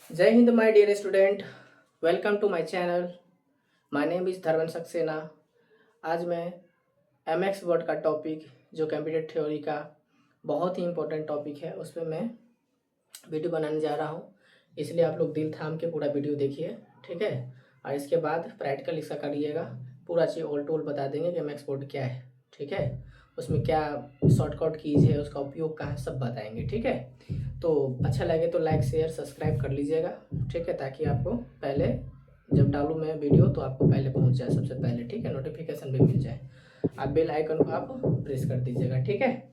जय Hind my dear student. Welcome to my channel. My name is Dharmendra Saxena. आज मैं M X Word का topic जो कंप्यूटर थ्योरी का बहुत ही इम्पोर्टेंट टॉपिक है उस पर मैं वीडियो बनाने जा रहा हूँ। इसलिए आप लोग दिल थाम के पूरा वीडियो देखिए, ठीक है। और इसके बाद प्रैक्टिकल इसका करिएगा। पूरा चीज़ ऑल टू ऑल बता देंगे कि एम एक्स वर्ड क्या है, ठीक है। उसमें क्या शॉर्टकट कीज है, उसका उपयोग कहाँ है, सब बताएंगे, ठीक है। तो अच्छा लगे तो लाइक शेयर सब्सक्राइब कर लीजिएगा, ठीक है, ताकि आपको पहले जब डालूँ मैं वीडियो तो आपको पहले पहुंच जाए, सबसे पहले, ठीक है। नोटिफिकेशन भी मिल जाए। आप बेल आइकन को आप प्रेस कर दीजिएगा, ठीक है।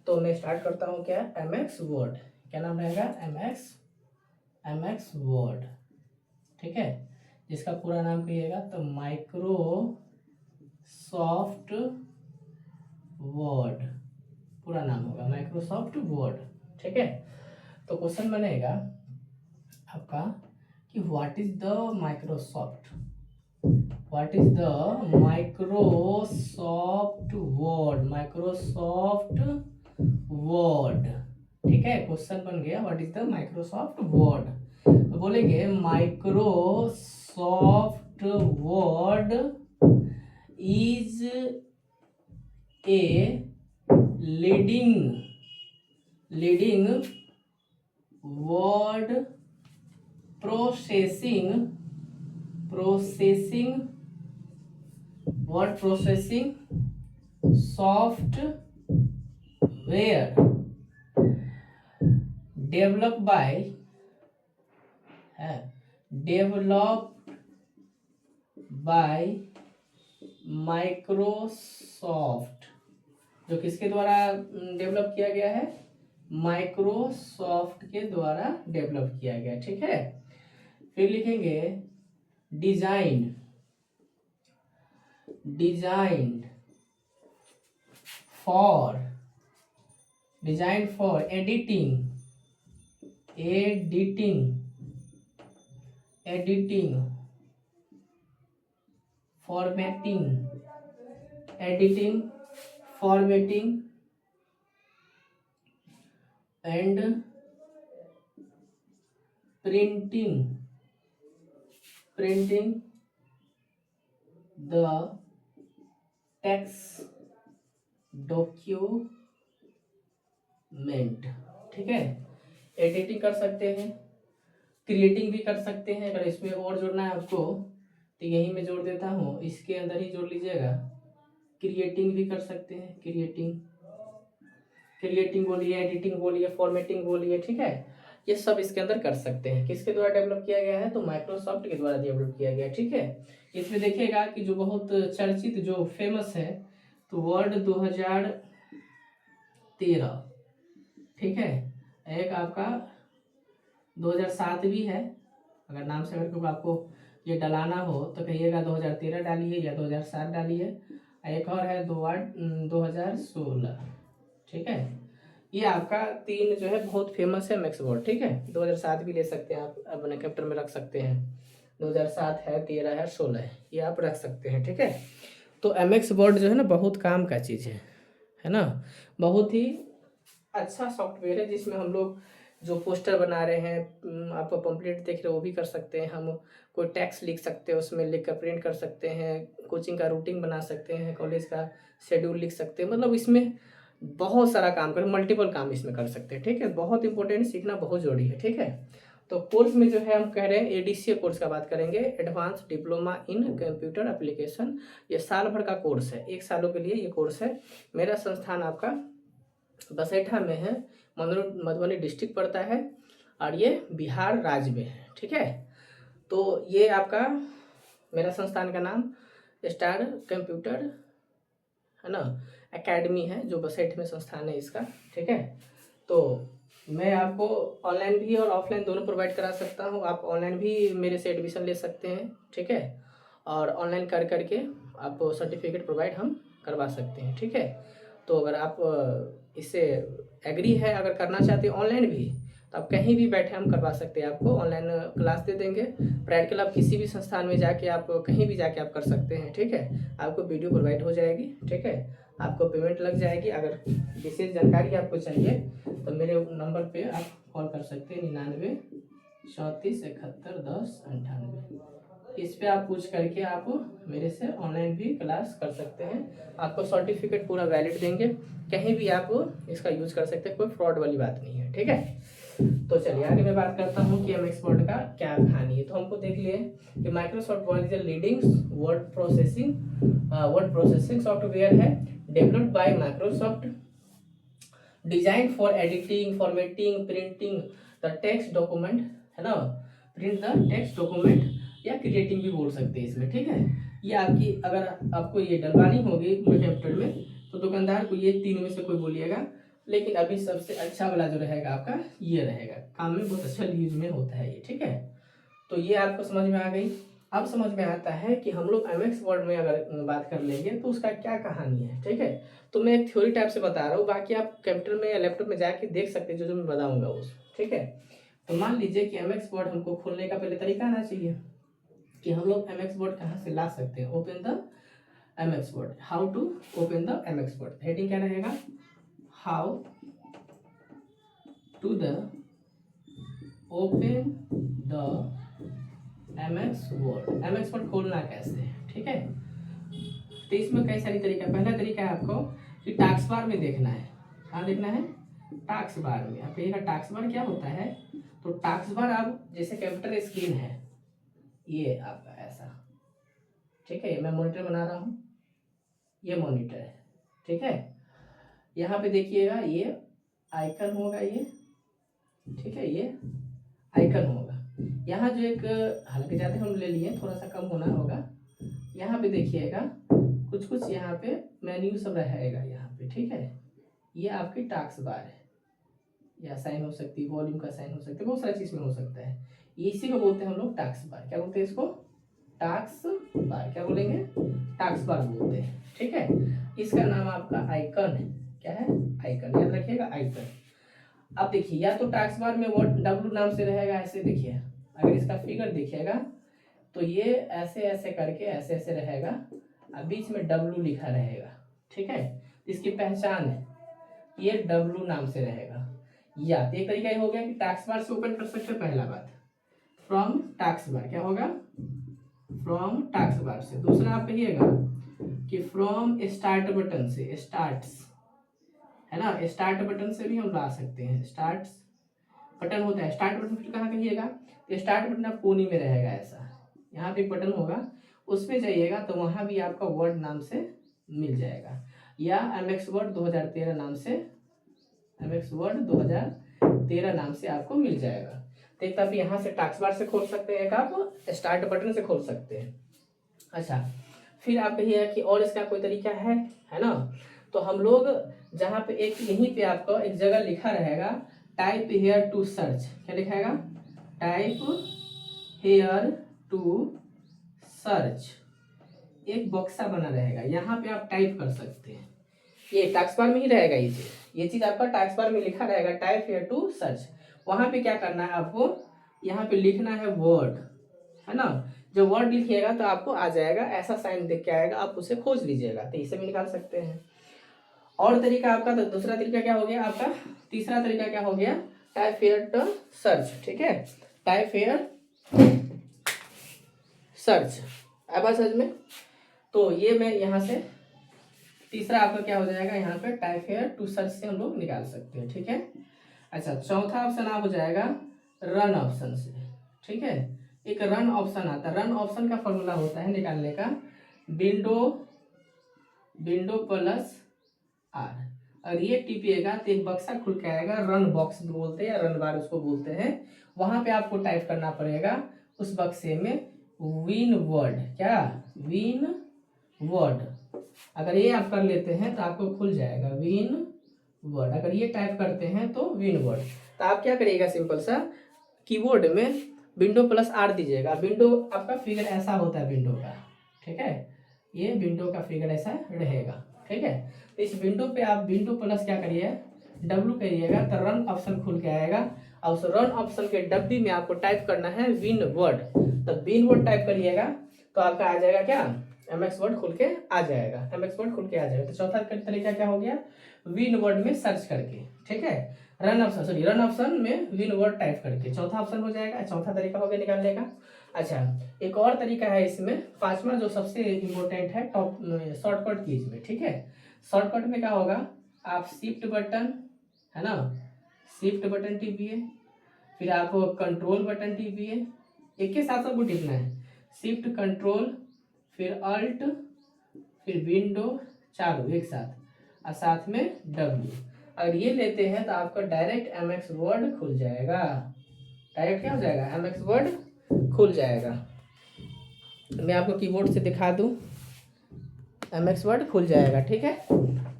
तो मैं स्टार्ट करता हूँ। क्या एम एक्स वर्ड, क्या नाम रहेगा? एम एक्स वर्ड, ठीक है। जिसका पूरा नाम कहिएगा तो माइक्रोसॉफ्ट वर्ड पूरा नाम होगा, माइक्रोसॉफ्ट वर्ड, ठीक है। तो क्वेश्चन बनेगा आपका कि what is the Microsoft Microsoft word, ठीक है। क्वेश्चन बन गया what is the Microsoft word. तो बोलेंगे Microsoft Word is a leading word processing software developed by Microsoft, जो किसके द्वारा डेवलप किया गया है? माइक्रोसॉफ्ट के द्वारा डेवलप किया गया, ठीक है। फिर लिखेंगे designed for editing formatting and printing the text document, ठीक है। एडिटिंग कर सकते हैं, क्रिएटिंग भी कर सकते हैं। अगर इसमें और जोड़ना है आपको तो यही मैं जोड़ देता हूँ, इसके अंदर ही जोड़ लीजिएगा। क्रिएटिंग भी कर सकते हैं, क्रिएटिंग बोलिए, एडिटिंग बोलिए, फॉर्मेटिंग बोलिए, ठीक है। ये सब इसके अंदर कर सकते हैं। किसके द्वारा डेवलप किया गया है? तो माइक्रोसॉफ्ट के द्वारा डेवलप किया गया, ठीक है। इसमें देखिएगा कि जो बहुत चर्चित जो फेमस है तो वर्ड 2013, ठीक है। एक आपका 2007 भी है। अगर नाम से अगर आपको ये डलाना हो तो कहिएगा 2013 डालिए या 2007 डालिए। एक और है 2016, ठीक है। ये आपका तीन जो है बहुत फेमस है मैक्स वर्ड, ठीक है। 2007 भी ले सकते हैं आप, अपने कैप्टर में रख सकते हैं। 2007 है, 13 है, 16 है, ये आप रख सकते हैं, ठीक है। तो एम एक्स वर्ड जो है ना बहुत काम का चीज़ है ना। बहुत ही अच्छा सॉफ्टवेयर है जिसमें हम लोग जो पोस्टर बना रहे हैं, आप पंपलेट देख रहे हो वो भी कर सकते हैं। हम कोई टेक्स्ट लिख सकते हैं, उसमें लिख कर प्रिंट कर सकते हैं। कोचिंग का रूटीन बना सकते हैं, कॉलेज का शेड्यूल लिख सकते हैं। मतलब इसमें बहुत सारा काम कर, मल्टीपल काम इसमें कर सकते हैं, ठीक है। बहुत इंपॉर्टेंट, सीखना बहुत जरूरी है, ठीक है। तो कोर्स में जो है हम कह रहे हैं एडीसीए कोर्स का बात करेंगे, advance diploma in computer application. ये साल भर का कोर्स है, 1 सालों के लिए ये कोर्स है। मेरा संस्थान आपका बसैठा में है, मधुबनी डिस्ट्रिक्ट पड़ता है और ये बिहार राज्य में है, ठीक है। तो ये आपका मेरा संस्थान का नाम स्टार कंप्यूटर है ना एकेडमी है, जो बसैठ में संस्थान है इसका, ठीक है। तो मैं आपको ऑनलाइन भी और ऑफलाइन दोनों प्रोवाइड करा सकता हूँ। आप ऑनलाइन भी मेरे से एडमिशन ले सकते हैं, ठीक है। और ऑनलाइन कर करके आप सर्टिफिकेट प्रोवाइड हम करवा सकते हैं, ठीक है। तो अगर आप इससे एग्री है, अगर करना चाहते हैं ऑनलाइन भी, तो आप कहीं भी बैठे हम करवा सकते हैं। आपको ऑनलाइन क्लास दे देंगे। प्रैक्टिकल आप किसी भी संस्थान में जाके आप कहीं भी जाके आप कर सकते हैं, ठीक है। आपको वीडियो प्रोवाइड हो जाएगी, ठीक है। आपको पेमेंट लग जाएगी। अगर विशेष जानकारी आपको चाहिए तो मेरे नंबर पे आप कॉल कर सकते हैं, 99 34711098। इस पे आप पूछ करके आप मेरे से ऑनलाइन भी क्लास कर सकते हैं। आपको सर्टिफिकेट पूरा वैलिड देंगे, कहीं भी आप इसका यूज कर सकते हैं, कोई फ्रॉड वाली बात नहीं है, ठीक है। तो चलिए आगे मैं बात करता हूँ कि एमएक्स वर्ड का क्या कहानी है। तो हमको देख लिए कि Microsoft Word is a leading word processing software है, developed by Microsoft, design for editing, formatting, printing the text document, है ना, प्रिंट द टेक्स्ट डॉक्यूमेंट, या क्रिएटिंग भी बोल सकते हैं इसमें, ठीक है। ये आपकी अगर आपको ये डलवानी होगी कंप्यूटर में तो दुकानदार को ये तीनों में से कोई बोलिएगा, लेकिन अभी सबसे अच्छा वाला जो रहेगा आपका ये रहेगा, काम में बहुत अच्छा यूज में होता है ये, ठीक है। तो ये आपको समझ में आ गई। अब समझ में आता है कि हम लोग एमएक्स वर्ड में अगर बात कर लेंगे तो उसका क्या कहानी है, ठीक है। तो मैं एक थ्योरी टाइप से बता रहा हूँ, बाकी आप कंप्यूटर में या लैपटॉप में जाके देख सकते हैं जो मैं बताऊंगा उस, ठीक है। तो मान लीजिए कि एमएक्स वर्ड हमको खोलने का पहले तरीका आना चाहिए कि हम लोग एमएक्स वर्ड कहाँ से ला सकते हैं। Open the MX Word, how to open the MX Word. Heading क्या रहेगा, how to the open the MX Word. MX Word खोलना कैसे है, ठीक है। तो इसमें कई सारी तरीका। पहला तरीका है आपको कि टास्क बार में देखना है। कहाँ देखना है, टास्क बार में। आप कहिएगा टास्क बार क्या होता है, तो टास्क बार आप जैसे कंप्यूटर स्क्रीन है ये आपका ऐसा, ठीक है। मैं मॉनिटर बना रहा हूँ, ये मॉनिटर है, ठीक है। यहाँ पे देखिएगा ये आइकन होगा ये, ठीक है, ये आइकन होगा। यहाँ जो एक, हालांकि ज़्यादा हम ले लिए, थोड़ा सा कम होना होगा। यहाँ पे देखिएगा कुछ कुछ यहाँ पे मेन्यू सब रहेगा यहाँ पे, ठीक है। ये आपकी टास्क बार है, या साइन हो सकती है, वॉल्यूम का साइन हो सकता है, बहुत सारी चीज़ में हो सकता है। इसी को बोलते हैं हम लोग टास्क बार। क्या बोलते हैं इसको, टास्क बार। क्या बोलेंगे, टास्क बार बोलते हैं, ठीक है। इसका नाम आपका आइकन है। क्या है, आइकन, याद रखिएगा आइकन। अब देखिए या तो टास्क बार में वर्ड डब्लू नाम से रहेगा, ऐसे देखिए, अगर इसका फिगर देखिएगा तो ये ऐसे ऐसे करके ऐसे ऐसे रहेगा, अब बीच में डब्लू लिखा रहेगा, ठीक है। इसकी पहचान है, ये डब्लू नाम से रहेगा। या तो एक तरीका ये हो गया कि टास्क बार से ओपन कर सकते हैं, पहला बात फ्रॉम टास्क बार। क्या होगा, फ्रॉम टास्क बार से। दूसरा आप कहिएगा कि फ्रॉम स्टार्ट बटन से, स्टार्ट्स, है ना, स्टार्ट बटन से भी हम ला सकते हैं। स्टार्ट बटन होता है, स्टार्ट बटन फिर कहाँ कहिएगा, तो स्टार्ट बटन आप कोने में रहेगा ऐसा, यहाँ पे बटन होगा, उसमें जाइएगा तो वहाँ भी आपका वर्ड नाम से मिल जाएगा, या एमएक्स वर्ड 2013 नाम से, एमएक्स वर्ड 2013 नाम से आपको मिल जाएगा। तो एक आप यहाँ से टास्क बार से खोल सकते हैं, एक आप स्टार्ट बटन से खोल सकते हैं। अच्छा, फिर आप कहिएगा कि और इसका कोई तरीका है ना। तो हम लोग जहाँ पे एक यहीं पे आपको एक जगह लिखा रहेगा टाइप हेयर टू सर्च। क्या लिखा है, टाइप हेयर टू सर्च, एक बॉक्सा बना रहेगा, यहाँ पे आप टाइप कर सकते हैं। ये टास्क बार में ही रहेगा ये चीज आपका टास्क बार में लिखा रहेगा टाइप हेयर टू सर्च। वहां पे क्या करना है आपको, यहाँ पे लिखना है वर्ड, है ना। जब वर्ड लिखिएगा तो आपको आ जाएगा, ऐसा साइन देख के आएगा, आप उसे खोज लीजिएगा, तो इसे भी निकाल सकते हैं। और तरीका आपका, तो दूसरा तरीका क्या हो गया आपका, तीसरा तरीका क्या हो गया, टाइप हेयर टू सर्च, ठीक है। टाइप हेयर सर्च अब समझ में। तो ये मैं यहाँ से तीसरा आपका क्या हो जाएगा, यहाँ पे टाइप हेयर टू सर्च से हम लोग निकाल सकते हैं, ठीक है। अच्छा, चौथा ऑप्शन आप हो जाएगा रन ऑप्शन से, ठीक है। एक रन ऑप्शन आता है, रन ऑप्शन का फॉर्मूला होता है निकालने का, विंडो प्लस आर, और ये टिपिएगा तो एक बक्सा खुल के आएगा, रन बॉक्स बोलते हैं या रन बार उसको बोलते हैं। वहां पे आपको टाइप करना पड़ेगा उस बक्से में विन वर्ड। क्या, विन वर्ड। अगर ये आप कर लेते हैं तो आपको खुल जाएगा विन वर्ड। अगर ये टाइप करते हैं तो विन वर्ड। तो आप क्या करिएगा, सिंपल सा कीबोर्ड में विंडो प्लस आर दीजिएगा। विंडो आपका फिगर ऐसा होता है विंडो का, ठीक है, ये विंडो का फिगर ऐसा रहेगा, ठीक है। तो इस विंडो पे आप विंडो प्लस क्या करिए, डब्लू करिएगा तो रन ऑप्शन खुल के आएगा, और उस रन ऑप्शन के डब्बी में आपको टाइप करना है विन वर्ड। तो विन वर्ड टाइप करिएगा तो आपका आ जाएगा क्या, एमएक्स वर्ड खुल के आ जाएगा, एमएक्स वर्ड खुल के आ जाएगा। तो चौथा तरीका क्या हो गया, विन वर्ड में सर्च करके, ठीक है। रन ऑप्शन में विन वर्ड टाइप करके चौथा ऑप्शन हो जाएगा, चौथा तरीका हो गया निकालने का। अच्छा, एक और तरीका है इसमें, पांचवा जो सबसे इम्पोर्टेंट है टॉप शॉर्टकट कीज में, ठीक है। शॉर्टकट में क्या होगा, आप शिफ्ट बटन है ना, शिफ्ट बटन टिपिए, फिर आप कंट्रोल बटन टिपिए, एक के साथ सबको टिपना है, शिफ्ट कंट्रोल फिर अल्ट फिर विंडो, चारों एक साथ, और साथ में W। अगर ये लेते हैं तो आपका डायरेक्ट MX वर्ड खुल जाएगा। डायरेक्ट क्या हो जाएगा, MX वर्ड खुल जाएगा। मैं आपको कीबोर्ड से दिखा दूं, MX वर्ड खुल जाएगा, ठीक है।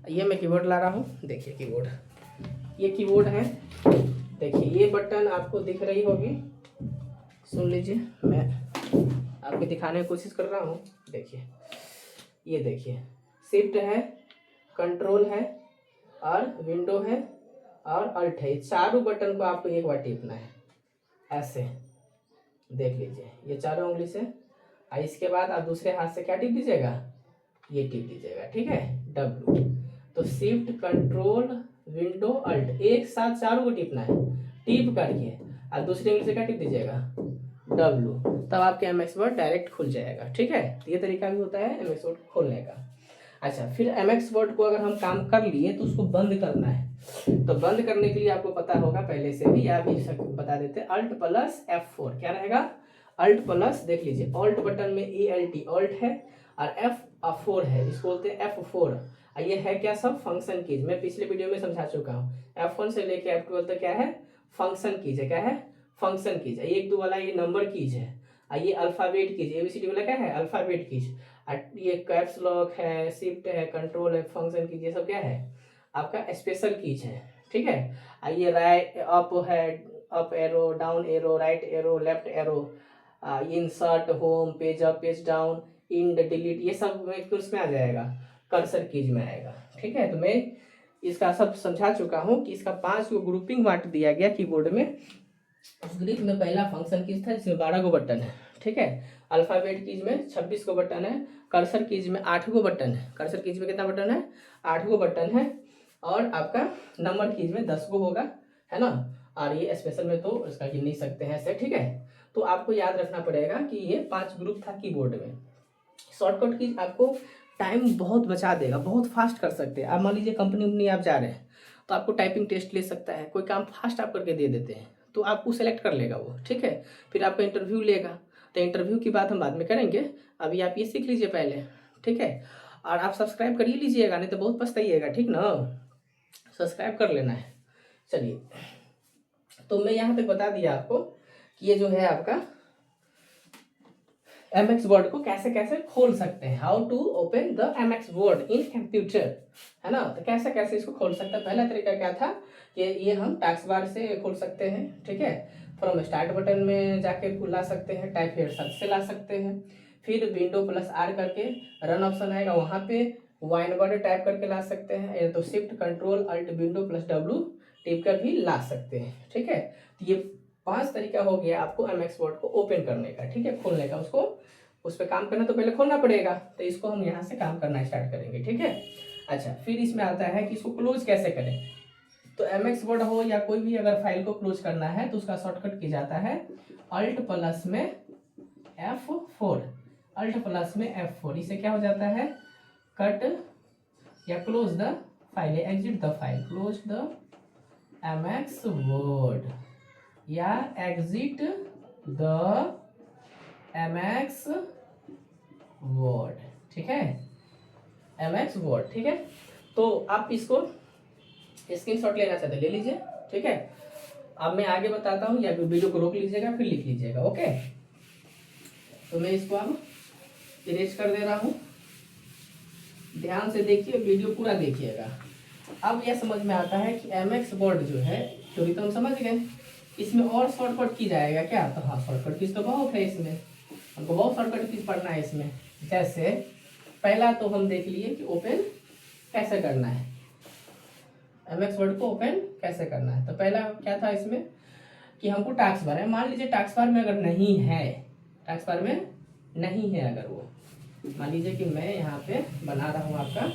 ये मैं कीबोर्ड ला रहा हूँ, देखिए कीबोर्ड, ये कीबोर्ड है, देखिए ये बटन आपको दिख रही होगी, सुन लीजिए, मैं आपको दिखाने की कोशिश कर रहा हूँ। देखिए, ये देखिए, शिफ्ट है, कंट्रोल है और विंडो है और अल्ट है, ये चारों बटन को आपको एक बार टिपना है, ऐसे देख लीजिए, ये चारों उंगली से, और इसके बाद आप दूसरे हाथ से क्या टिप दीजिएगा, ये टिप दीजिएगा, ठीक है, W। तो शिफ्ट कंट्रोल विंडो अल्ट एक साथ चारों को टिपना है, टिप करके और दूसरी उंगली से क्या टिप दीजिएगा, W, तब आपके MX वर्ड डायरेक्ट खुल जाएगा, ठीक है। तो ये तरीका भी होता है MX वर्ड खोलने का। अच्छा, फिर MX वर्ड को अगर हम काम कर लिए तो उसको बंद करना है, तो बंद करने के लिए आपको पता होगा पहले से भी, या भी बता देते हैं, अल्ट प्लस F4 क्या रहेगा, अल्ट प्लस, देख लीजिए ऑल्ट बटन में ALT ऑल्ट है और F4 है, इसको बोलते हैं F4। ये है क्या, सब फंक्शन कीज, मैं पिछले वीडियो में समझा चुका हूँ। F1 से लेके F12 तक क्या है, फंक्शन कीज है, क्या है, फंक्शन कीज है। 1 2 वाला ये नंबर कीज है, ये अल्फाबेट कीज, ABCD वाला क्या है, अल्फाबेट कीज, ये कैप्स लॉक है, शिफ्ट है, कंट्रोल है, फंक्शन कीज, ये सब क्या है, आपका स्पेशल कीज है, ठीक है। ये राइट अप है, up arrow, down arrow, right arrow, left arrow, insert, home, page up, page down, end, delete, ये सब उसमें आ जाएगा, कर्सर कीज में आएगा, ठीक है। तो मैं इसका सब समझा चुका हूँ कि इसका 5 गो ग्रुपिंग बांट दिया गया कीबोर्ड में। उस ग्रुप में पहला फंक्शन कीज था जिसमें 12 गो बटन है, ठीक है। अल्फाबेट कीज में 26 गो बटन है, कर्सर कीज में 8 गो बटन है, कर्सर कीज में कितना बटन है, 8 गो बटन है, और आपका नंबर कीज में 10 गो होगा, है ना। और ये स्पेशल में तो इसका गिन नहीं सकते हैं ऐसे, ठीक है। तो आपको याद रखना पड़ेगा कि ये 5 ग्रुप था कीबोर्ड में। शॉर्टकट कीज आपको टाइम बहुत बचा देगा, बहुत फास्ट कर सकते हैं आप। मान लीजिए कंपनी उम्पनी आप जा रहे हैं तो आपको टाइपिंग टेस्ट ले सकता है, कोई काम फास्ट आप करके दे देते हैं तो आपको सेलेक्ट कर लेगा वो, ठीक है। फिर आपका इंटरव्यू लेगा, तो इंटरव्यू की बात हम बाद में करेंगे, अभी आप ये सीख लीजिए पहले, ठीक है। और आप सब्सक्राइब कर ही लीजिएगा, नहीं तो बहुत पछताइएगा, ठीक ना, सब्सक्राइब कर लेना है। चलिए, तो मैं यहाँ पे बता दिया आपको कि ये जो है आपका MX वर्ड को कैसे कैसे खोल सकते हैं, how to open the MX Word in computer, है ना। तो कैसे कैसे इसको खोल सकते हैं, पहला तरीका क्या था कि ये हम टास्क बार से खोल सकते हैं, ठीक है। फ्रॉम स्टार्ट बटन में जाके ला सकते हैं, टाइप हेड सर्च से ला सकते हैं, फिर विंडो प्लस R करके रन ऑप्शन आएगा, वहाँ पे वाइन वर्ड टाइप करके ला सकते हैं, या तो shift control alt window plus W type कर भी ला सकते हैं, ठीक है। तो ये 5 तरीका हो गया आपको MX वर्ड को ओपन करने का, ठीक है, खोलने का। उसको उस पर काम करना तो पहले खोलना पड़ेगा, तो इसको हम यहाँ से काम करना स्टार्ट करेंगे, ठीक है। अच्छा, फिर इसमें आता है कि इसको क्लोज कैसे करें। तो MX वर्ड हो या कोई भी अगर फाइल को क्लोज करना है तो उसका शॉर्टकट किया जाता है अल्ट प्लस में F4, अल्ट प्लस में F4, इससे क्या हो जाता है, कट या close the file, exit the file, close the MX word या एग्जिट द MX वर्ड, ठीक है, MX वर्ड, ठीक है। तो आप इसको स्क्रीनशॉट लेना चाहते ले लीजिए, ठीक है। अब मैं आगे बताता हूँ, या वीडियो को रोक लीजिएगा फिर लिख लीजिएगा, ओके। तो मैं इसको अब इरेज कर दे रहा हूँ, ध्यान से देखिए, वीडियो पूरा देखिएगा। अब यह समझ में आता है कि MX वर्ड जो है, थोड़ी तो हम समझ गए, इसमें और शॉर्टकट की जाएगा क्या, तो हाँ शॉर्टकट कीज तो बहुत है इसमें, हमको बहुत शॉर्टकट कीज पढ़ना है इसमें। जैसे पहला तो हम देख लिए कि ओपन कैसे करना है, MX वर्ड को ओपन कैसे करना है। तो पहला क्या था इसमें कि हमको टास्क बार है, मान लीजिए टास्क बार में अगर नहीं है, टास्क बार में नहीं है अगर वो, मान लीजिए कि मैं यहाँ पे बना रहा हूँ आपका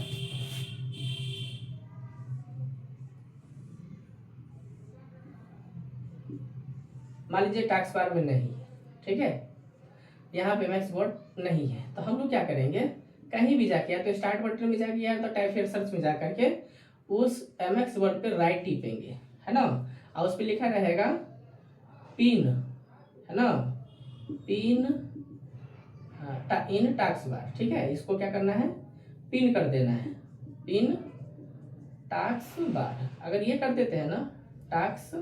मान लीजिए टास्क बार में नहीं, ठीक है, यहाँ पे एमएक्स वर्ड नहीं है, तो हम लोग क्या करेंगे, कहीं भी जाके या तो स्टार्ट बटन में जाके या तो टाइप फिर सर्च में जा करके उस एमएक्स वर्ड पे राइट टिपेंगे, है ना, और उस पर लिखा रहेगा पिन, है ना, पिन इन टास्क बार, ठीक है, इसको क्या करना है, पिन कर देना है, पिन टास्क बार। अगर ये कर देते हैं ना टास्क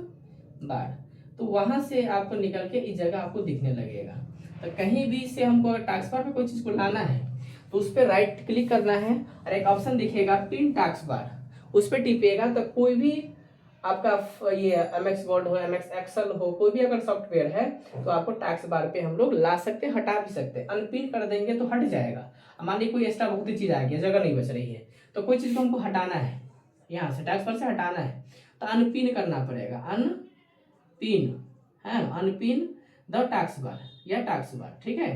बार, तो वहां से आपको निकल के इस जगह आपको दिखने लगेगा। तो कहीं भी से हमको अगर टास्क बार पे कोई चीज को लाना है तो उस पर राइट क्लिक करना है और एक ऑप्शन दिखेगा पिन टास्क बार, उस पर टिपिएगा तो कोई भी आपका ये एमएक्स वर्ड हो, एमएक्स एक्सेल हो, कोई भी अगर सॉफ्टवेयर है तो आपको टास्क बार पे हम लोग ला सकते हैं, हटा भी सकते हैं। अनपिन कर देंगे तो हट जाएगा। मान लीजिए कोई एक्स्ट्रा बहुत चीज आ गया, जगह नहीं बच रही है, तो कोई चीज को हमको हटाना है, यहाँ से टास्क बार से हटाना है तो अनपिन करना पड़ेगा, अनपिन है, अनपिन द टास्क बार या टास्क बार, ठीक है,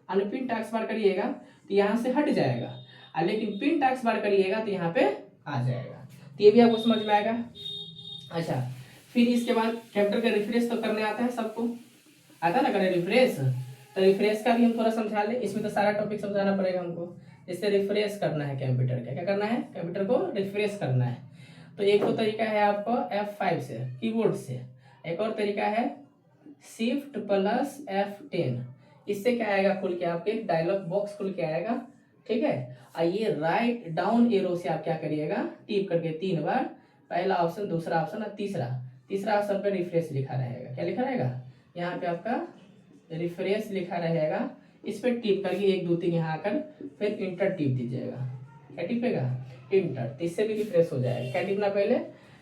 अनपिन टास्क बार करिएगा तो यहाँ से हट जाएगा, लेकिन पिन टास्क बार करिएगा तो यहाँ पे आ जाएगा। तो ये भी आपको समझ में आएगा। अच्छा, फिर इसके बाद कैप्चर का रिफ्रेश तो करने आता है, सबको आता है ना करें रिफ्रेश, तो रिफ्रेश का भी हम थोड़ा समझा लें, इसमें तो सारा टॉपिक समझाना पड़ेगा हमको। जैसे रिफ्रेश करना है कंप्यूटर का, क्या करना है, कंप्यूटर को रिफ्रेश करना है, तो एक तो तरीका है आपको F5 से कीबोर्ड से, एक और तरीका है शिफ्ट प्लस F10, इससे क्या आएगा, खुल के आपके एक डायलॉग बॉक्स खुल के आएगा, ठीक है, और ये राइट डाउन एरो से आप क्या करिएगा, टिप करके 3 बार, पहला ऑप्शन, दूसरा ऑप्शन और तीसरा ऑप्शन पे रिफ्रेश लिखा रहेगा, क्या लिखा रहेगा, यहाँ पे आपका रिफ्रेश लिखा रहेगा, इस पे टिप करके 1 2 3 यहाँ आकर फिर इंटर टिप दीजिएगा, क्या टिपेगा, इंटर, तो इससे भी रिफ्रेश हो जाएगा। क्या टिपना, पहले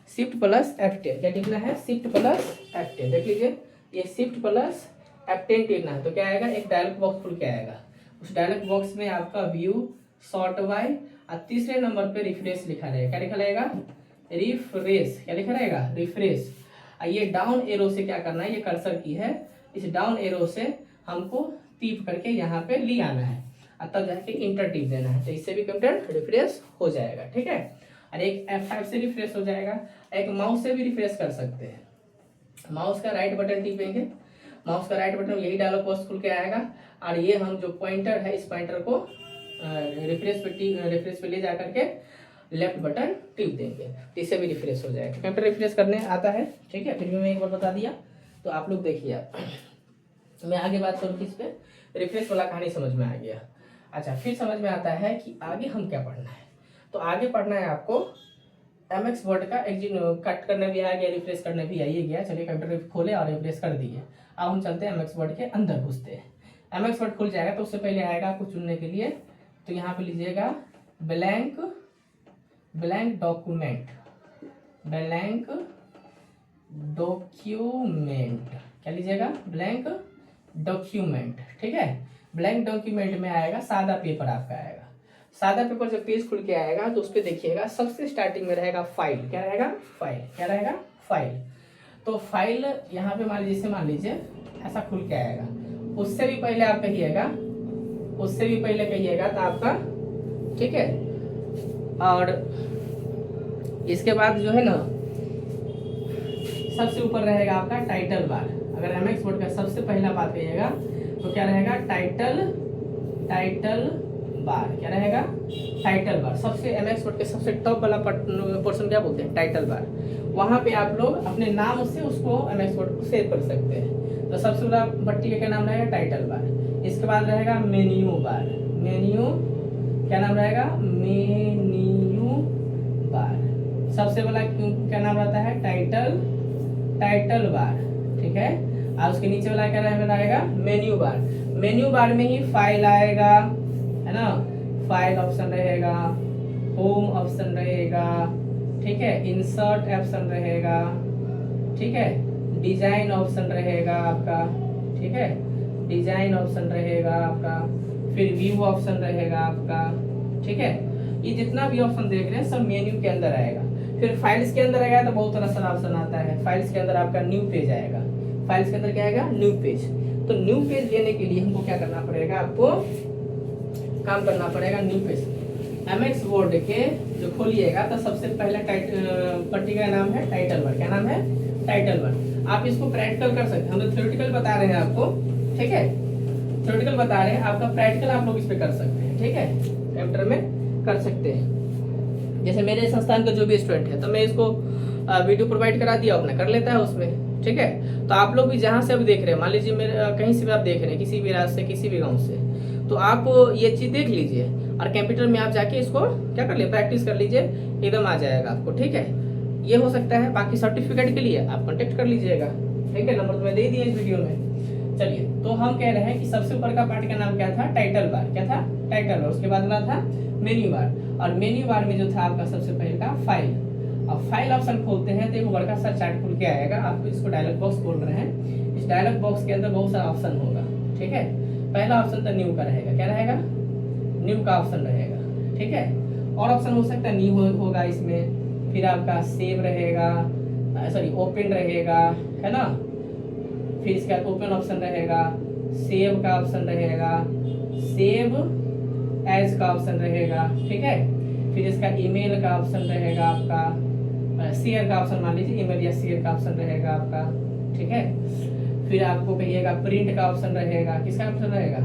शिफ्ट प्लस F10, क्या टिपना है, शिफ्ट प्लस F10, देख लीजिए ये शिफ्ट प्लस F10 टिपना है तो क्या आएगा, एक डायलॉग बॉक्स खुल के आएगा, उस डायलॉग बॉक्स में आपका व्यू शॉर्ट बाय और तीसरे नंबर पे रिफ्रेश लिखा रहेगा, क्या लिखा रहेगा, रिफ्रेश, क्या लिखा रहेगा, रिफ्रेश। ये डाउन एरो से क्या करना है, ये कर्सर की है, इस डाउन एरो से हमको टिप करके यहाँ पे ले आना है और तब जाके इंटर टिप देना है, तो इससे भी कंप्यूटर रिफ्रेश हो जाएगा, ठीक है। और एक F5 से रिफ्रेश हो जाएगा, एक माउस से भी रिफ्रेश कर सकते हैं, माउस का राइट बटन टिपेंगे, माउस का राइट बटन यही डायलॉग बॉक्स खुल के आएगा और ये हम जो पॉइंटर है इस पॉइंटर को रिफ्रेश पे ले जा करके लेफ्ट बटन टिप देंगे, तो इससे भी रिफ्रेश हो जाएगा। कंप्यूटर रिफ्रेश करने आता है, ठीक है, फिर भी मैं एक बार बता दिया, तो आप लोग देखिए, मैं आगे बात करूँ किस पे, रिफ्रेश वाला कहानी समझ में आ गया। अच्छा, फिर समझ में आता है कि आगे हम क्या पढ़ना है, तो आगे पढ़ना है आपको एमएक्स वर्ड का कट करने भी आ गया, रिफ्रेश करने भी आइए गया, चलिए कंप्यूटर खोले और रिफ्रेश कर दिए। अब हम चलते हैं एमएक्स वर्ड के अंदर घुसते हैं। एमएक्स वर्ड खुल जाएगा तो उससे पहले आएगा आपको चुनने के लिए, तो यहाँ पे लीजिएगा ब्लैंक डॉक्यूमेंट, ब्लैंक डॉक्यूमेंट, क्या लीजिएगा, ब्लैंक डॉक्यूमेंट, ठीक है। ब्लैंक डॉक्यूमेंट में आएगा सादा पेपर, आपका आएगा सादा पेपर, जब पेज खुल के आएगा तो उस पर देखिएगा सबसे स्टार्टिंग में रहेगा फाइल, क्या रहेगा, फाइल, क्या रहेगा, फाइल। तो फाइल यहाँ पे मान लीजिए ऐसा खुल के आएगा, उससे भी पहले आप कहिएगा, उससे भी पहले कहिएगा तो आपका, ठीक है। और इसके बाद जो है ना सबसे ऊपर रहेगा आपका टाइटल बार। अगर एमएक्स वर्ड का सबसे पहला बात कहिएगा तो क्या रहेगा, टाइटल बार, क्या रहेगा, टाइटल बार। सबसे एमएक्स वर्ड के सबसे टॉप वाला पोर्शन क्या बोलते हैं, टाइटल बार। वहां पे आप लोग अपने नाम से उसको एमएक्स वर्ड को सेव कर सकते हैं। तो सबसे बड़ा पट्टी का क्या नाम रहेगा, टाइटल बार। इसके बाद रहेगा मेन्यू बार, मेन्यू क्या नाम रहेगा, मेन्यू बार। सबसे बड़ा क्या नाम रहता है, टाइटल बार, ठीक है। और उसके नीचे वाला क्या रहेगा, मेन्यू बार। मेन्यू बार में ही फाइल आएगा, है ना, फाइल ऑप्शन रहेगा, होम ऑप्शन रहेगा, ठीक है, इंसर्ट ऑप्शन रहेगा, ठीक है, डिजाइन ऑप्शन रहेगा आपका, ठीक है, डिजाइन ऑप्शन रहेगा आपका, फिर व्यू ऑप्शन रहेगा आपका, ठीक है। ये जितना भी ऑप्शन देख रहे हैं सब मेन्यू के अंदर आएगा। फिर फाइल्स के अंदर आएगा तो बहुत सारा ऑप्शन आता है। फाइल्स के अंदर आपका न्यू पेज आएगा, फाइल्स के अंदर क्या आएगा, न्यू पेज। तो न्यू पेज लेने के लिए हमको क्या करना पड़ेगा, आपको काम करना पड़ेगा न्यू पेज। एमएक्स वर्ड के जो खोलिएगा तो सबसे पहला पट्टी का नाम है टाइटल बार। क्या नाम है, टाइटल बार। आप इसको प्रैक्टिकल कर सकते हैं। हम लोग थ्योरेटिकल बता रहे हैं आपको, ठीक है, थ्योरेटिकल बता रहे हैं, आपका प्रैक्टिकल आप लोग इस पे कर सकते हैं, ठीक है, कंप्यूटर में कर सकते हैं। जैसे मेरे संस्थान का जो भी स्टूडेंट है तो मैं इसको वीडियो प्रोवाइड करा दिया, अपना कर लेता है उसमें, ठीक है। तो आप लोग भी जहाँ से अभी देख रहे हैं, मान लीजिए मेरे कहीं से भी आप देख रहे हैं, किसी भी राज्य से, किसी भी गाँव से, तो आप ये चीज़ देख लीजिए और कंप्यूटर में आप जाके इसको क्या कर लिए, प्रैक्टिस कर लीजिए, एकदम आ जाएगा आपको, ठीक है। ये हो सकता है। बाकी सर्टिफिकेट के लिए आप कॉन्टेक्ट कर लीजिएगा, ठीक है, नंबर तो मैं दे दिया इस वीडियो में। चलिए, तो हम कह रहे हैं कि सबसे ऊपर का पार्ट का नाम क्या था, टाइटल बार, क्या था, टाइटल बार। उसके बाद वाला था मेन्यू बार, और मेन्यू बार में जो था आपका सबसे पहले का फाइल। अब फाइल ऑप्शन खोलते हैं तो एक बड़ा सा चार्ट खुल के आएगा, आप इसको डायलॉग बॉक्स बोल रहे हैं। इस डायलॉग बॉक्स के अंदर बहुत सारा ऑप्शन होगा, ठीक है। पहला ऑप्शन तो न्यू का रहेगा, क्या रहेगा, न्यू का ऑप्शन रहेगा, ठीक है। और ऑप्शन हो सकता है न्यू होगा इसमें, फिर आपका सेव रहेगा, सॉरी ओपन रहेगा, है ना, फिर इसका ओपन ऑप्शन रहेगा, सेव का ऑप्शन रहेगा, सेव एज का ऑप्शन रहेगा, ठीक है। फिर इसका ईमेल का ऑप्शन रहेगा आपका, शेयर का ऑप्शन, मान लीजिए ईमेल या शेयर का ऑप्शन रहेगा आपका, ठीक है। फिर आपको कहिएगा प्रिंट का ऑप्शन रहेगा, किसका ऑप्शन रहेगा,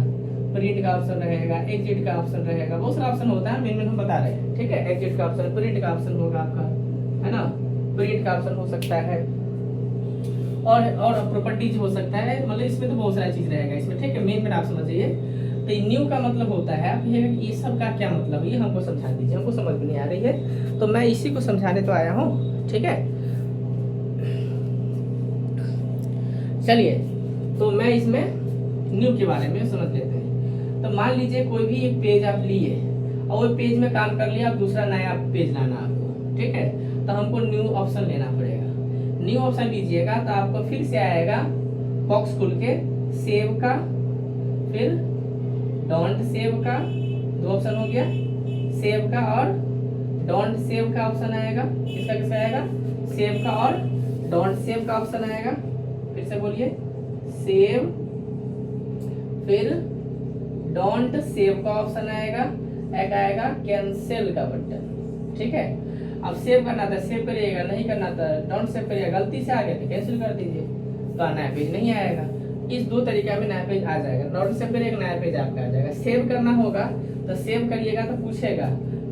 प्रिंट का ऑप्शन रहेगा, एग्जिट का ऑप्शन रहेगा, बहुत सारा ऑप्शन होता है, मेन हम बता रहे हैं, ठीक है। एग्जिट का ऑप्शन, प्रिंट का ऑप्शन होगा आपका, है ना, प्रिंट का ऑप्शन हो सकता है, और प्रॉपर्टीज हो सकता है, मतलब इसमें तो बहुत सारा चीज रहेगा इसमें, ठीक है। मेन आप समझिए। तो न्यू का मतलब होता है, आप ये सब का क्या मतलब, ये हमको समझा दीजिए, हमको समझ में नहीं आ रही है, तो मैं इसी को समझाने तो आया हूँ, ठीक है। चलिए, तो मैं इसमें न्यू के बारे में समझ लेते हैं। तो मान लीजिए कोई भी एक पेज आप लिए और वो पेज में काम कर लिया, आप दूसरा नया पेज लाना आपको, ठीक है। तो हमको न्यू ऑप्शन लेना पड़ेगा। न्यू ऑप्शन लीजिएगा तो आपको फिर से आएगा बॉक्स खुल के, सेव का, फिर डोंट सेव का, दो ऑप्शन हो गया, सेव का और डोंट सेव का ऑप्शन आएगा। किसका किसका आएगा, सेव का और डोंट सेव का ऑप्शन आएगा। फिर से बोलिए, सेव, फिर डोंट सेव का ऑप्शन आएगा, एक आएगा कैंसिल का बटन, ठीक है। अब सेव करना था सेव करिएगा, नहीं करना था डोंट सेव करिएगा, गलती से आ गया तो कैंसिल कर दीजिए, तो नया पेज नहीं आएगा। इस दो तरीका में नया पेज आ जाएगा। डोंट सेव करिएगा, नया पेज आपका आ जाएगा। सेव करना होगा तो सेव करिएगा तो पूछेगा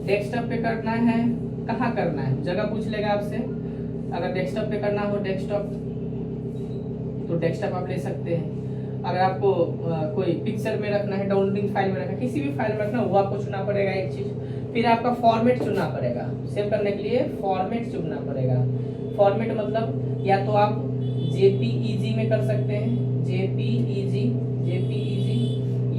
डेस्कटॉप पे करना है, कहाँ करना है, जगह पूछ लेगा आपसे। अगर डेस्कटॉप पे करना हो डेस्कटॉप, तो डेस्कटॉप आप ले सकते हैं। अगर आपको कोई पिक्चर में रखना है, डाउनलोडिंग फाइल में रखना, किसी भी फाइल में रखना, वो आपको चुनना पड़ेगा एक चीज। फिर आपका फॉर्मेट चुनना पड़ेगा, सेव करने के लिए फॉर्मेट चुनना पड़ेगा। फॉर्मेट मतलब या तो आप जेपीईजी में कर सकते हैं, जेपीईजी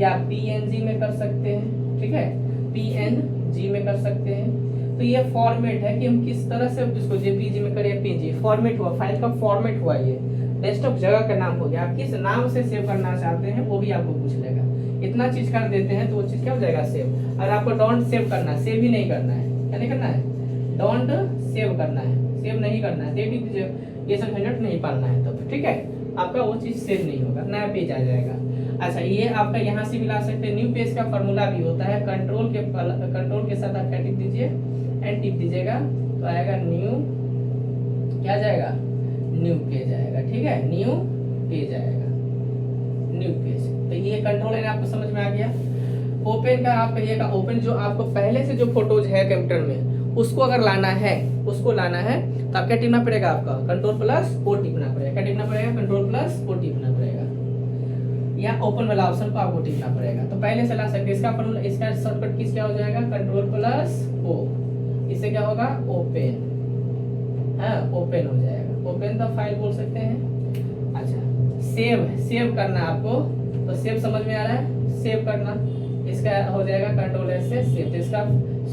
या पीएनजी में कर सकते हैं, ठीक है, पीएनजी में कर सकते हैं। तो ये फॉर्मेट है कि हम किस तरह से इसको जेपीईजी में करें, पीएनजी फॉर्मेट हुआ, फाइल का फॉर्मेट हुआ। ये डेस्कटॉप जगह का नाम हो गया, आप किस नाम से सेव करना चाहते हैं वो भी आपको पूछ लेगा। इतना चीज कर देते हैं तो वो चीज क्या हो जाएगा, सेव। अगर आपको डोंट सेव करना है, सेव ही नहीं करना है, क्या नहीं करना है, डोंट सेव करना है, सेव नहीं करना है, देख लीजिए ये सब झंझट नहीं पालना है, तो ठीक है, आपका वो चीज सेव नहीं होगा, नया पेज आ जाएगा। अच्छा, ये आपका यहाँ से भी ला सकते हैं। न्यू पेज का फॉर्मूला भी होता है, कंट्रोल के साथ आप क्या टिप दीजिए, एंड टिप दीजिएगा तो आएगा न्यू, क्या जाएगा, न्यू पेज आएगा, ठीक है, न्यू पेज आएगा, न्यू पेज। तो ये कंट्रोल है, आपको समझ में आ गया। ओपन का आप कहिएगा, ओपन जो आपको पहले से जो फोटोज है कंप्यूटर में उसको अगर लाना है, उसको लाना है तो आप क्या टिपना पड़ेगा, आपका कंट्रोल प्लस ओ टिपना पड़ेगा। क्या टिपना पड़ेगा, कंट्रोल प्लस ओ टिपना पड़ेगा, या ओपन वाला ऑप्शन को आपको टिपना पड़ेगा। तो पहले से ला सकते हैं, इसका फॉर्मूला, इसका शॉर्टकट किस क्या हो जाएगा, कंट्रोल प्लस ओ, इससे क्या होगा, ओपन, हाँ ओपन हो जाएगा, ओपन द फाइल बोल सकते हैं। अच्छा, सेव करना आपको, तो सेव समझ में आ रहा है, सेव करना, इसका हो जाएगा कंट्रोल एस से सेव। तो इसका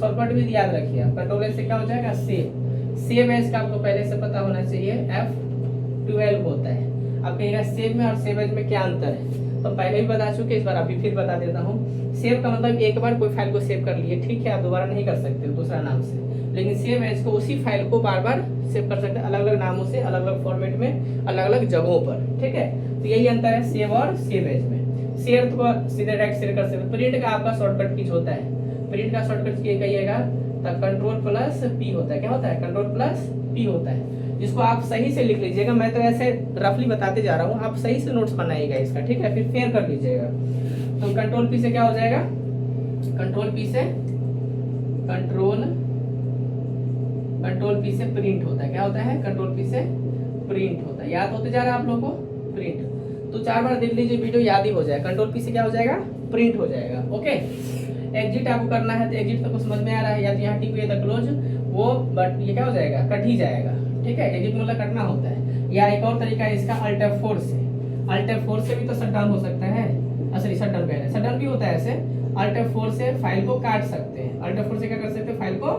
शॉर्टकट भी याद रखिए आप, कंट्रोल एस से क्या हो जाएगा, सेव। सेव एज का आपको पहले से पता होना चाहिए, F12 होता है। आप कहिएगा सेव में और सेव एज में क्या अंतर है, तो पहले भी बता चुके, इस बार अभी फिर बता देता हूँ। सेव का मतलब एक बार कोई फाइल को सेव कर लिए, ठीक है, आप दोबारा नहीं कर सकते दूसरा नाम से, लेकिन सेव एज को उसी फाइल को बार बार सेव कर सकते हैं, अलग अलग नामों से, अलग अलग फॉर्मेट में, अलग अलग जगहों पर, ठीक है। तो यही अंतर है सेव और सेव एज में। शेयर तो सीधे डायरेक्ट शेयर कर सकते। प्रिंट का आपका शॉर्टकट किस होता है, प्रिंट का शॉर्टकट ये कहिएगा तो कंट्रोल प्लस पी होता है, क्या होता है, कंट्रोल प्लस पी होता है। इसको आप सही से लिख लीजिएगा, मैं तो ऐसे रफली बताते जा रहा हूँ, आप सही से नोट्स बनाइएगा इसका, ठीक है, फिर फेयर कर लीजिएगा। तो कंट्रोल पी से क्या हो जाएगा, कंट्रोल पी से प्रिंट होता है, क्या होता है, कंट्रोल पी से प्रिंट होता है। याद होते जा रहा है आप लोगों को, प्रिंट। तो 4 बार देख लीजिए वीडियो, याद ही हो जाएगा। कंट्रोल पी से क्या हो जाएगा, प्रिंट हो जाएगा। ओके, एग्जिट आपको करना है तो एग्जिट तक समझ में आ रहा है, या तो यहाँ टिक द क्लोज वो, बट ये क्या हो जाएगा, कट ही जाएगा, ठीक है, एग्जिट मतलब कटना होता है। या एक और तरीका है इसका, अल्ट F4 से, अल्ट F4 से भी तो शट डाउन हो सकता है, सॉरी शट डाउन कह रहे हैं, शट डाउन भी होता है ऐसे। अल्ट F4 से फाइल को काट सकते हैं, अल्ट F4 से क्या कर सकते हैं, फाइल को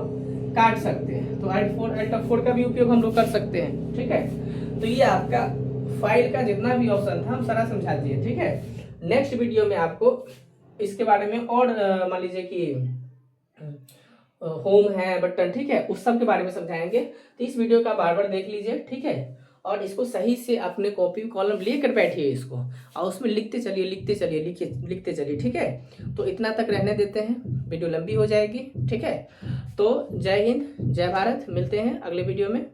काट सकते हैं। तो अल्ट F4 का भी उपयोग हम लोग कर सकते हैं, ठीक है। तो ये आपका फाइल का जितना भी ऑप्शन था हम सारा समझा दिए, ठीक है। नेक्स्ट वीडियो में आपको इसके बारे में और मान लीजिए कि होम है, बटन, ठीक है, उस सब के बारे में समझाएंगे। तो इस वीडियो का बार बार देख लीजिए, ठीक है, और इसको सही से अपने कॉपी कॉलम लेकर बैठिए इसको, और उसमें लिखते चलिए, लिखते चलिए, ठीक है। तो इतना तक रहने देते हैं, वीडियो लंबी हो जाएगी, ठीक है। तो जय हिंद, जय भारत, मिलते हैं अगले वीडियो में।